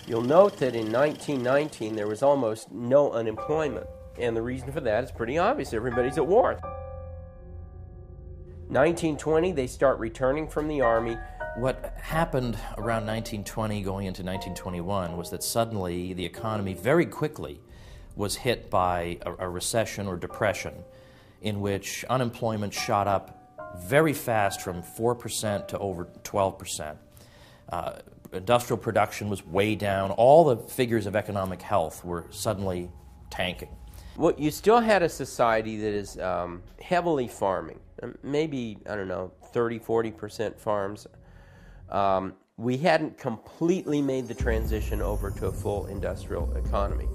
You'll note that in 1919 there was almost no unemployment, and the reason for that is pretty obvious. Everybody's at war. 1920, they start returning from the Army. What happened around 1920 going into 1921 was that suddenly the economy very quickly was hit by a recession or depression in which unemployment shot up very fast from 4% to over 12%. Industrial production was way down. All the figures of economic health were suddenly tanking. Well, you still had a society that is heavily farming, maybe, I don't know, 30–40% farms. We hadn't completely made the transition over to a full industrial economy.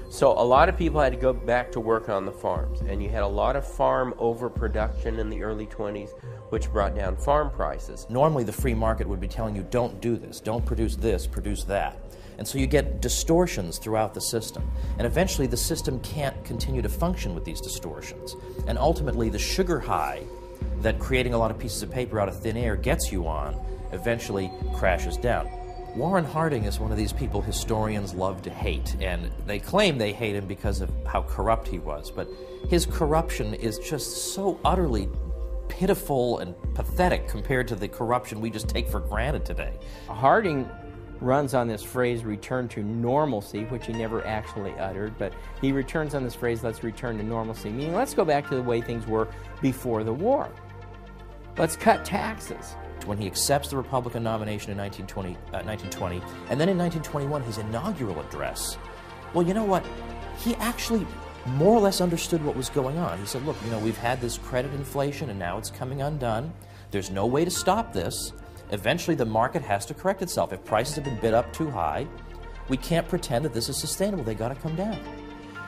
So a lot of people had to go back to work on the farms, and you had a lot of farm overproduction in the early 20s, which brought down farm prices. Normally the free market would be telling you, don't do this, don't produce this, produce that. And so you get distortions throughout the system. And eventually the system can't continue to function with these distortions. And ultimately the sugar high that creating a lot of pieces of paper out of thin air gets you on eventually crashes down. Warren Harding is one of these people historians love to hate, and they claim they hate him because of how corrupt he was, but his corruption is just so utterly pitiful and pathetic compared to the corruption we just take for granted today. Harding runs on this phrase, return to normalcy, which he never actually uttered, but he returns on this phrase, let's return to normalcy, meaning let's go back to the way things were before the war. Let's cut taxes. When he accepts the Republican nomination in 1920, and then in 1921, his inaugural address, well, you know what? He actually more or less understood what was going on. He said, look, you know, we've had this credit inflation, and now it's coming undone. There's no way to stop this. Eventually, the market has to correct itself. If prices have been bid up too high, we can't pretend that this is sustainable. They got to come down.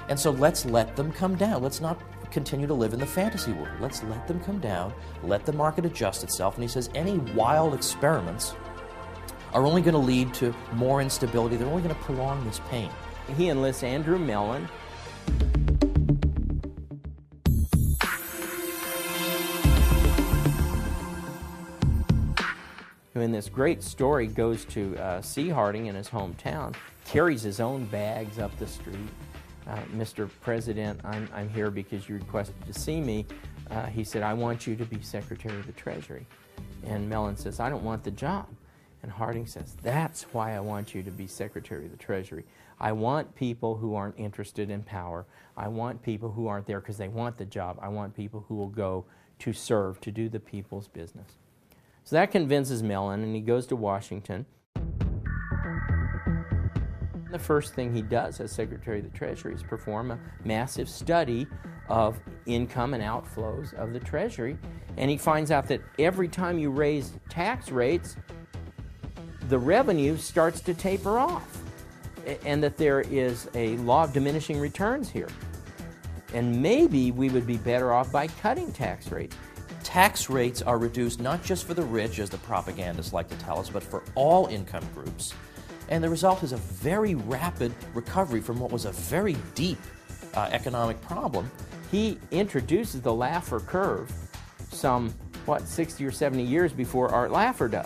And so let's let them come down. Let's not continue to live in the fantasy world. Let's let them come down, let the market adjust itself. And he says any wild experiments are only going to lead to more instability. They're only going to prolong this pain. He enlists Andrew Mellon. Who in this great story goes to see Harding in his hometown, carries his own bags up the street. Mr. President, I'm here because you requested to see me. He said, I want you to be Secretary of the Treasury. And Mellon says, I don't want the job. And Harding says, that's why I want you to be Secretary of the Treasury. I want people who aren't interested in power. I want people who aren't there because they want the job. I want people who will go to serve, to do the people's business. So that convinces Mellon, and he goes to Washington. The first thing he does as Secretary of the Treasury is perform a massive study of income and outflows of the Treasury, and he finds out that every time you raise tax rates, the revenue starts to taper off, and that there is a law of diminishing returns here. And maybe we would be better off by cutting tax rates. Tax rates are reduced not just for the rich, as the propagandists like to tell us, but for all income groups. And the result is a very rapid recovery from what was a very deep economic problem. He introduces the Laffer curve some, 60 or 70 years before Art Laffer does.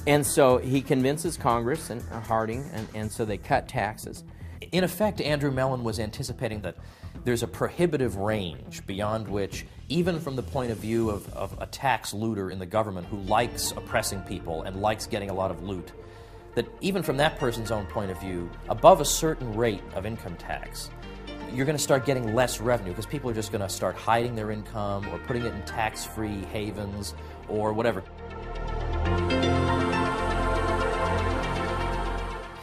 And so he convinces Congress and Harding, and so they cut taxes. In effect, Andrew Mellon was anticipating that there's a prohibitive range beyond which, even from the point of view of a tax looter in the government who likes oppressing people and likes getting a lot of loot, that even from that person's own point of view, above a certain rate of income tax, you're going to start getting less revenue because people are just going to start hiding their income or putting it in tax-free havens or whatever.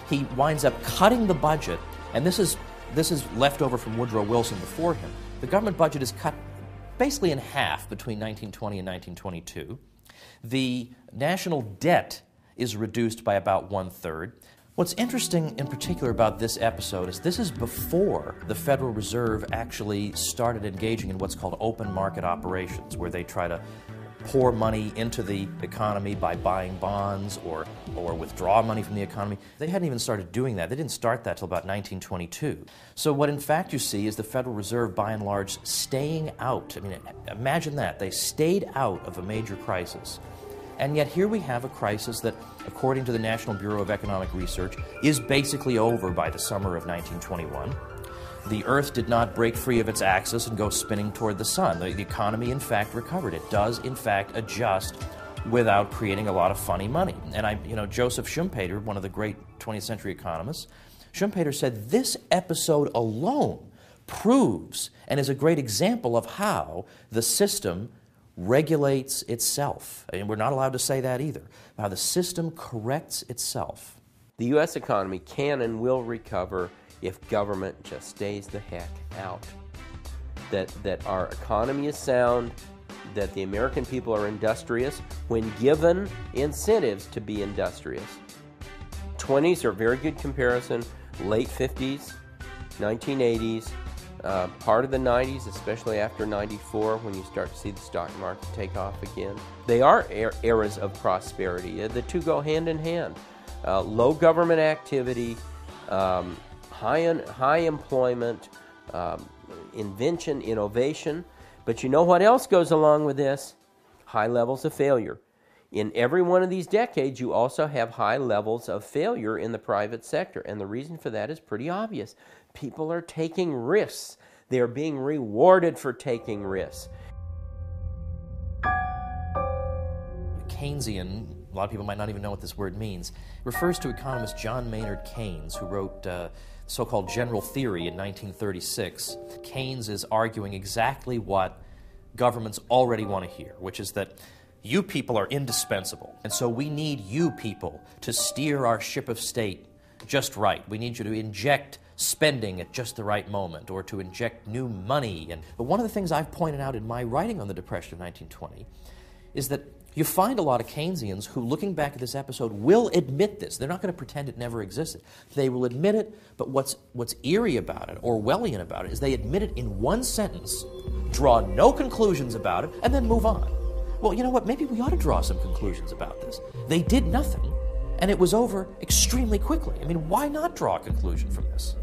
He winds up cutting the budget, and this is left over from Woodrow Wilson before him. The government budget is cut basically in half between 1920 and 1922. The national debt is reduced by about 1/3. What's interesting in particular about this episode is this is before the Federal Reserve actually started engaging in what's called open market operations, where they try to pour money into the economy by buying bonds or withdraw money from the economy. They hadn't even started doing that. They didn't start that till about 1922. So what in fact you see is the Federal Reserve, by and large, staying out. I mean, imagine that. They stayed out of a major crisis. And yet here we have a crisis that, according to the National Bureau of Economic Research, is basically over by the summer of 1921. The Earth did not break free of its axis and go spinning toward the sun. The economy, in fact, recovered. It does, in fact, adjust without creating a lot of funny money. And Joseph Schumpeter, one of the great 20th century economists, Schumpeter said this episode alone proves and is a great example of how the system regulates itself. And we're not allowed to say that either. How the system corrects itself. The U.S. economy can and will recover if government just stays the heck out. That our economy is sound, that the American people are industrious when given incentives to be industrious. 20s are a very good comparison. Late 50s, 1980s, part of the 90s, especially after 94, when you start to see the stock market take off again. They are eras of prosperity. The two go hand in hand. Low government activity, high employment, invention, innovation. But you know what else goes along with this? High levels of failure. In every one of these decades, you also have high levels of failure in the private sector. And the reason for that is pretty obvious. People are taking risks. They're being rewarded for taking risks. Keynesian, a lot of people might not even know what this word means, refers to economist John Maynard Keynes, who wrote so-called general theory in 1936. Keynes is arguing exactly what governments already want to hear, which is that you people are indispensable, and so we need you people to steer our ship of state just right. We need you to inject spending at just the right moment, or to inject new money. But one of the things I've pointed out in my writing on the Depression of 1920 is that you find a lot of Keynesians who, looking back at this episode, will admit this. They're not going to pretend it never existed. They will admit it, but what's eerie about it, Orwellian about it, is they admit it in one sentence, draw no conclusions about it, and then move on. Well, you know what? Maybe we ought to draw some conclusions about this. They did nothing, and it was over extremely quickly. I mean, why not draw a conclusion from this?